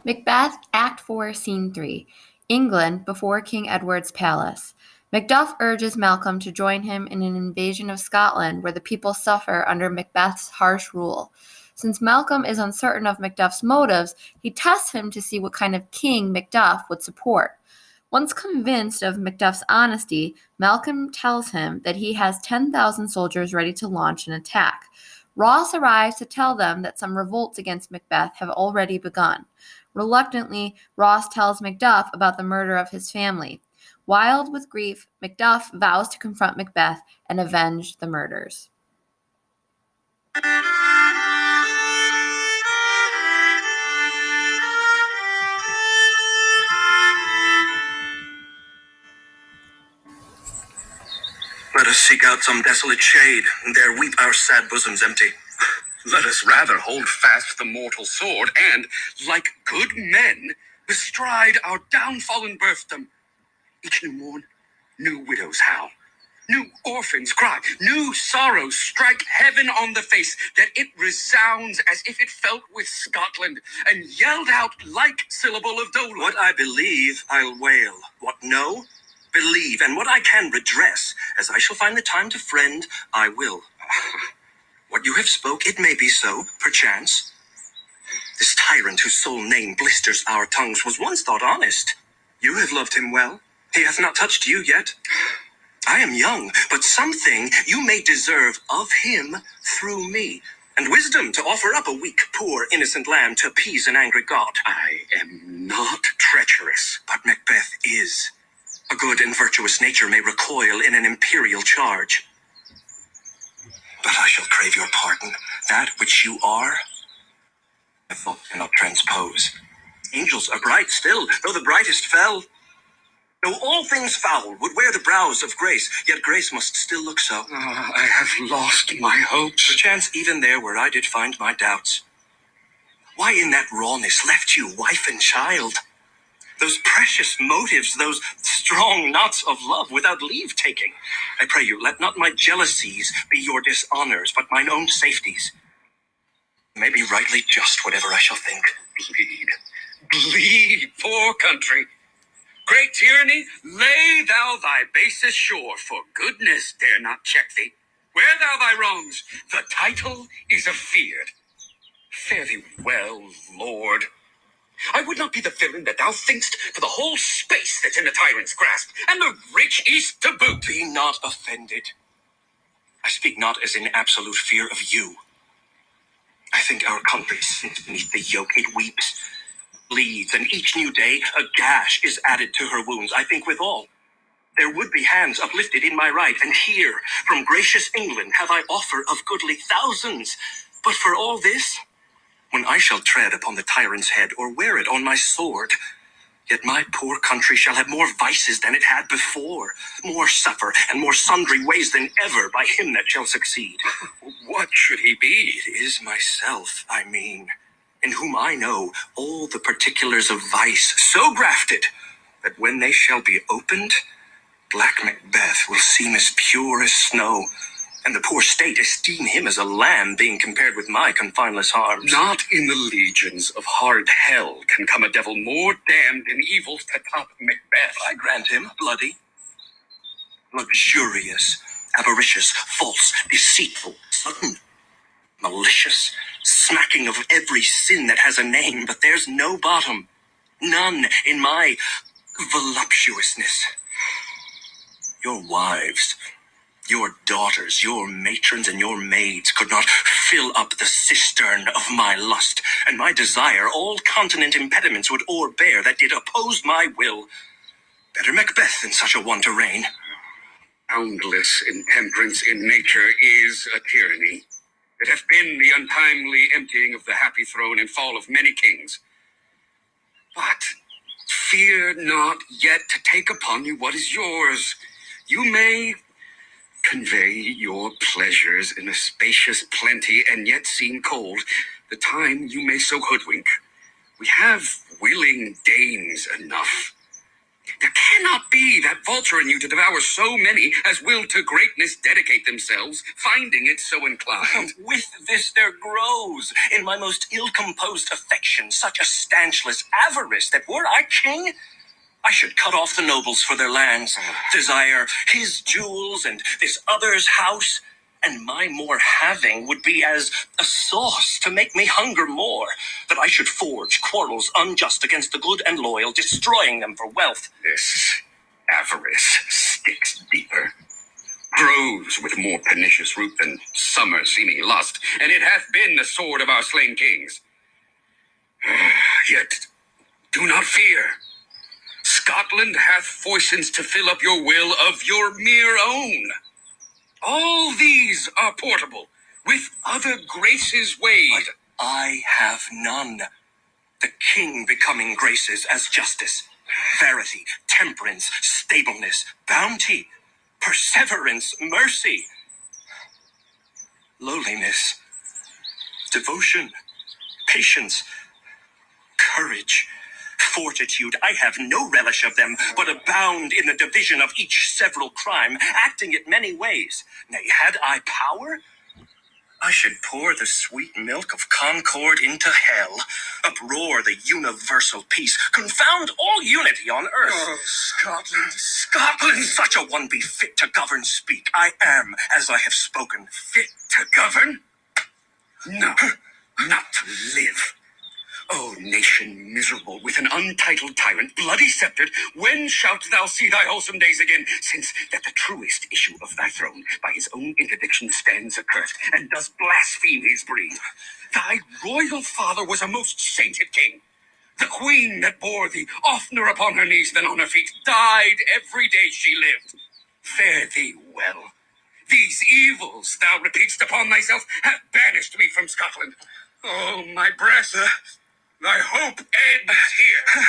Macbeth, Act 4, Scene 3. England, before King Edward's palace. Macduff urges Malcolm to join him in an invasion of Scotland where the people suffer under Macbeth's harsh rule. Since Malcolm is uncertain of Macduff's motives, he tests him to see what kind of king Macduff would support. Once convinced of Macduff's honesty, Malcolm tells him that he has 10,000 soldiers ready to launch an attack. Ross arrives to tell them that some revolts against Macbeth have already begun. Reluctantly, Ross tells Macduff about the murder of his family. Wild with grief, Macduff vows to confront Macbeth and avenge the murders. Let us seek out some desolate shade, and there weep our sad bosoms empty. Let us rather hold fast the mortal sword, and, like good men, bestride our downfallen birthdom. Each new morn, new widows howl, new orphans cry, new sorrows strike heaven on the face, that it resounds as if it felt with Scotland, and yelled out like syllable of dole. What I believe, I'll wail. What know, believe, and what I can redress, as I shall find the time to friend, I will. What you have spoke, it may be so, perchance. This tyrant whose sole name blisters our tongues was once thought honest. You have loved him well. He hath not touched you yet. I am young, but something you may deserve of him through me, and wisdom to offer up a weak, poor, innocent lamb to appease an angry god. I am not treacherous. But Macbeth is. A good and virtuous nature may recoil in an imperial charge. But I shall crave your pardon. That which you are, I thought cannot transpose. Angels are bright still, though the brightest fell. Though all things foul would wear the brows of grace, yet grace must still look so. I have lost my hopes. Perchance even there where I did find my doubts. Why in that rawness left you wife and child? Those precious motives, those strong knots of love without leave taking. I pray you, let not my jealousies be your dishonors, but mine own safeties. May be rightly just whatever I shall think. Bleed, poor country. Great tyranny, lay thou thy basest shore, for goodness dare not check thee. Wear thou thy wrongs, the title is afeard. Fare thee well, Lord. I would not be the villain that thou think'st for the whole space that's in the tyrant's grasp, and the rich east to boot. Be not offended. I speak not as in absolute fear of you. I think our country sits beneath the yoke, it weeps, bleeds, and each new day a gash is added to her wounds. I think withal, there would be hands uplifted in my right, and here, from gracious England, have I offer of goodly thousands. But for all this, when I shall tread upon the tyrant's head, or wear it on my sword, yet my poor country shall have more vices than it had before, more suffer, and more sundry ways than ever by him that shall succeed. What should he be? It is myself, I mean, in whom I know all the particulars of vice, so grafted, that when they shall be opened, black Macbeth will seem as pure as snow, and the poor state esteem him as a lamb being compared with my confineless harms. Not in the legions of hard hell can come a devil more damned in evil to top Macbeth. I grant him bloody, luxurious, avaricious, false, deceitful, sudden, malicious, smacking of every sin that has a name, but there's no bottom, none in my voluptuousness. Your wives, your daughters, your matrons, and your maids could not fill up the cistern of my lust, and my desire all continent impediments would o'erbear that did oppose my will. Better Macbeth than such a one to reign. Boundless intemperance in nature is a tyranny. It hath been the untimely emptying of the happy throne and fall of many kings. But fear not yet to take upon you what is yours. You may convey your pleasures in a spacious plenty, and yet seem cold. The time you may so hoodwink. We have willing dames enough. There cannot be that vulture in you to devour so many as will to greatness dedicate themselves, finding it so inclined. With this there grows in my most ill-composed affection such a stanchless avarice that were I king, I should cut off the nobles for their lands, desire his jewels and this other's house, and my more having would be as a sauce to make me hunger more, that I should forge quarrels unjust against the good and loyal, destroying them for wealth. This avarice sticks deeper, grows with more pernicious root than summer seeming lust, and it hath been the sword of our slain kings. Yet do not fear. Scotland hath foisons to fill up your will of your mere own. All these are portable, with other graces weighed. But I have none. The king becoming graces as justice, verity, temperance, stableness, bounty, perseverance, mercy, lowliness, devotion, patience, courage, fortitude. I have no relish of them, but abound in the division of each several crime, acting it many ways. Nay, had I power, I should pour the sweet milk of concord into hell, uproar the universal peace, confound all unity on earth. Oh, Scotland, Scotland, such a one be fit to govern, speak. I am, as I have spoken. fit to govern? No, not to live. O nation miserable with an untitled tyrant, bloody sceptred, when shalt thou see thy wholesome days again, since that the truest issue of thy throne by his own interdiction stands accursed, and does blaspheme his breed? Thy royal father was a most sainted king. The queen that bore thee, oftener upon her knees than on her feet, died every day she lived. Fare thee well. These evils thou repeatst upon thyself have banished me from Scotland. Oh, my breast, thy hope ends here.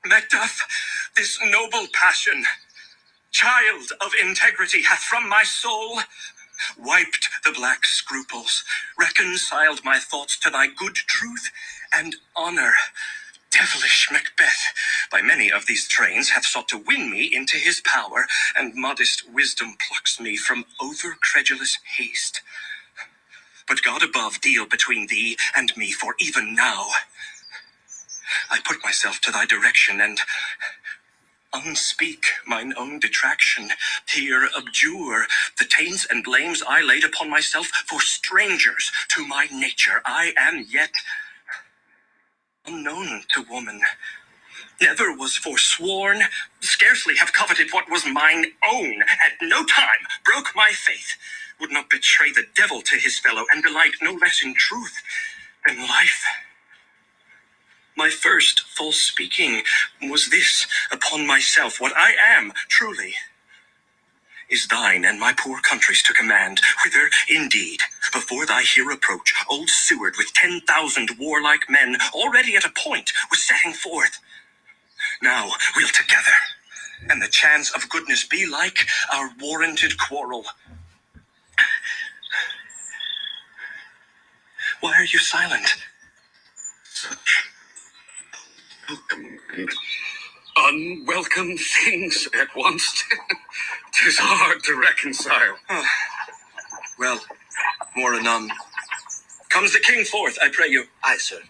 Macduff, this noble passion, child of integrity, hath from my soul wiped the black scruples, reconciled my thoughts to thy good truth and honor. Devilish Macbeth, by many of these trains, hath sought to win me into his power, and modest wisdom plucks me from over-credulous haste. But God above deal between thee and me, for even now I put myself to thy direction, and unspeak mine own detraction. Here abjure the taints and blames I laid upon myself, for strangers to my nature. I am yet unknown to woman, never was forsworn, scarcely have coveted what was mine own, at no time broke my faith, would not betray the devil to his fellow, and delight no less in truth than life. My first false speaking was this upon myself: what I am truly is thine and my poor country's to command, whither, indeed, before thy here approach, old Seward with 10,000 warlike men, already at a point, was setting forth. Now we'll together, and the chance of goodness be like our warranted quarrel. Why are you silent? Such welcome and unwelcome things at once. 'Tis hard to reconcile. Well, more anon. Comes the king forth, I pray you. Aye, sir.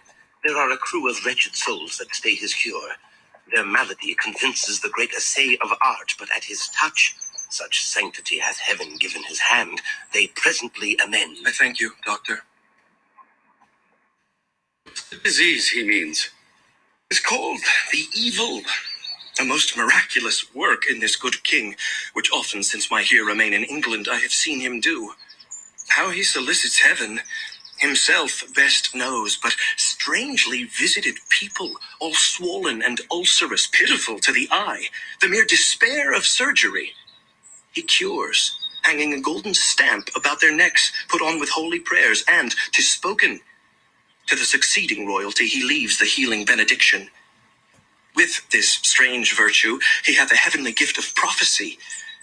There are a crew of wretched souls that stay his cure. Their malady convinces the great essay of art, but at his touch, such sanctity hath heaven given his hand, they presently amend. I thank you, doctor. The disease he means. Is called the evil, a most miraculous work in this good king, which often since my here remain in England I have seen him do. How he solicits heaven, himself best knows, but strangely visited people, all swollen and ulcerous, pitiful to the eye, the mere despair of surgery, he cures, hanging a golden stamp about their necks, put on with holy prayers, and 'tis spoken, to the succeeding royalty he leaves the healing benediction. With this strange virtue he hath a heavenly gift of prophecy,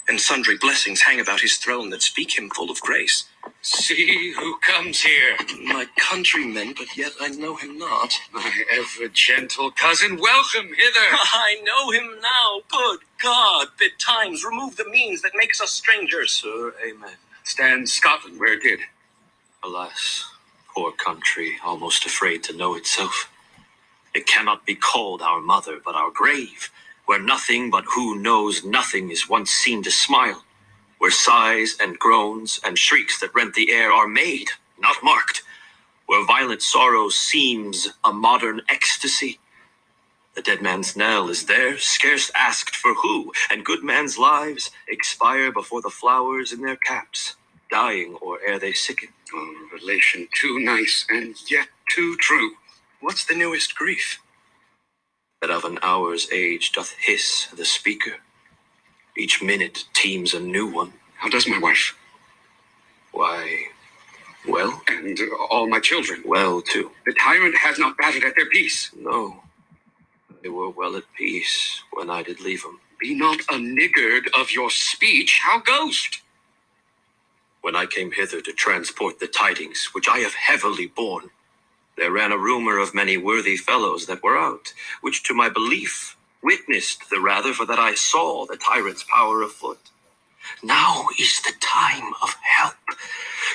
and sundry blessings hang about his throne that speak him full of grace. See who comes here. My countryman, but yet I know him not. My ever-gentle cousin, welcome hither. I know him now. Good God, bid times remove the means that makes us strangers. Sir, amen. Stands Scotland where it did. Alas, poor country, almost afraid to know itself. It cannot be called our mother, but our grave, where nothing but who knows nothing is once seen to smile, where sighs and groans and shrieks that rent the air are made, not marked, where violent sorrow seems a modern ecstasy. The dead man's knell is there, scarce asked for who, and good men's lives expire before the flowers in their caps, dying or ere they sicken. Oh, relation too nice and yet too true. What's the newest grief? That of an hour's age doth hiss the speaker. Each minute teems a new one. How does my wife? Why, well? And all my children? Well, too. The tyrant has not battered at their peace. No, they were well at peace when I did leave 'em. Be not a niggard of your speech. How goest? When I came hither to transport the tidings, which I have heavily borne, there ran a rumor of many worthy fellows that were out, which to my belief witnessed the rather for that I saw the tyrant's power afoot. Now is the time of help.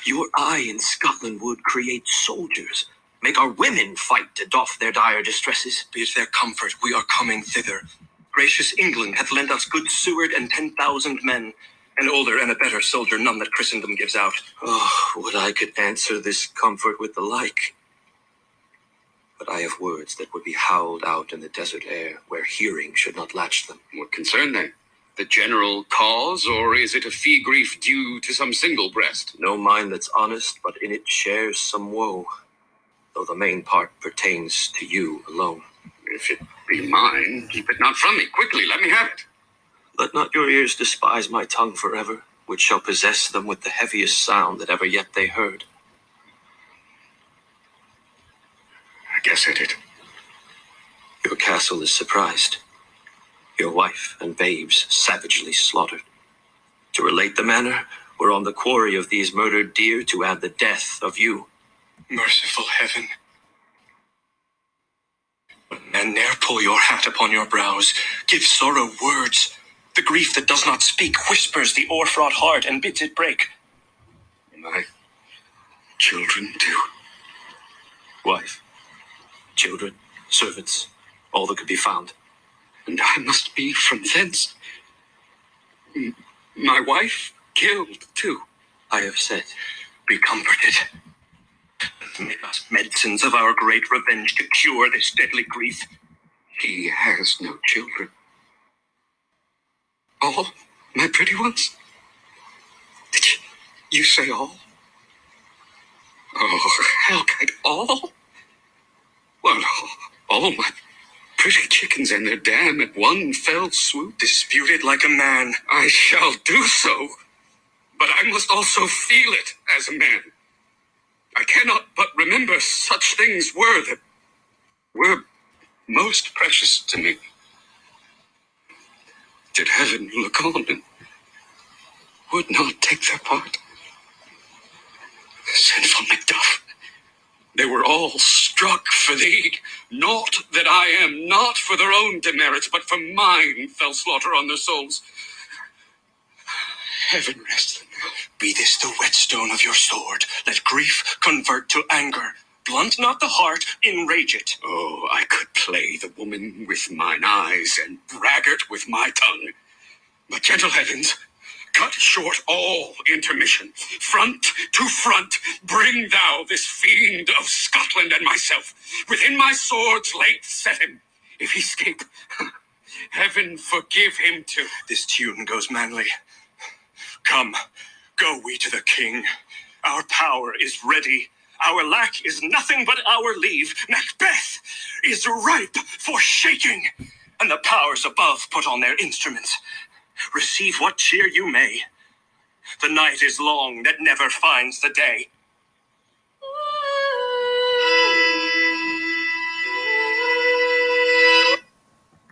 Your eye in Scotland would create soldiers, make our women fight to doff their dire distresses. Be it their comfort, we are coming thither. Gracious England hath lent us good Seward and 10,000 men, an older and a better soldier none that Christendom gives out. Oh, would I could answer this comfort with the like. But I have words that would be howled out in the desert air, where hearing should not latch them. What concern then? The general cause, or is it a fee grief due to some single breast? No mind that's honest, but in it shares some woe, though the main part pertains to you alone. If it be mine, keep it not from me. Quickly, let me have it. Let not your ears despise my tongue forever, which shall possess them with the heaviest sound that ever yet they heard. I guess at it. Your castle is surprised, your wife and babes savagely slaughtered. To relate the manner, we're on the quarry of these murdered deer to add the death of you. Merciful heaven. And ne'er pull your hat upon your brows. Give sorrow words. The grief that does not speak whispers the o'er-fraught heart and bids it break. My children too. Wife, children, servants, all that could be found. And I must be from thence. My wife killed too. I have said, Be comforted. Make us medicines of our great revenge to cure this deadly grief. He has no children. All my pretty ones? Did you say all? Oh, Hellkite, all? Well, all my pretty chickens and their dam at one fell swoop. Dispute it like a man. I shall do so, but I must also feel it as a man. I cannot but remember such things were most precious to me. Did heaven look on and would not take their part? Sinful Macduff, they were all struck for thee. Naught that I am, not for their own demerits, but for mine fell slaughter on their souls. Heaven rest them now. Be this the whetstone of your sword. Let grief convert to anger. Blunt not the heart, enrage it. Oh, I could play the woman with mine eyes and braggart with my tongue. But gentle heavens, cut short all intermission. Front to front, bring thou this fiend of Scotland and myself. Within my sword's length set him. If he escape, heaven forgive him too. This tune goes manly. Come, go we to the king. Our power is ready. Our lack is nothing but our leave. Macbeth is ripe for shaking. And the powers above put on their instruments. Receive what cheer you may. The night is long that never finds the day.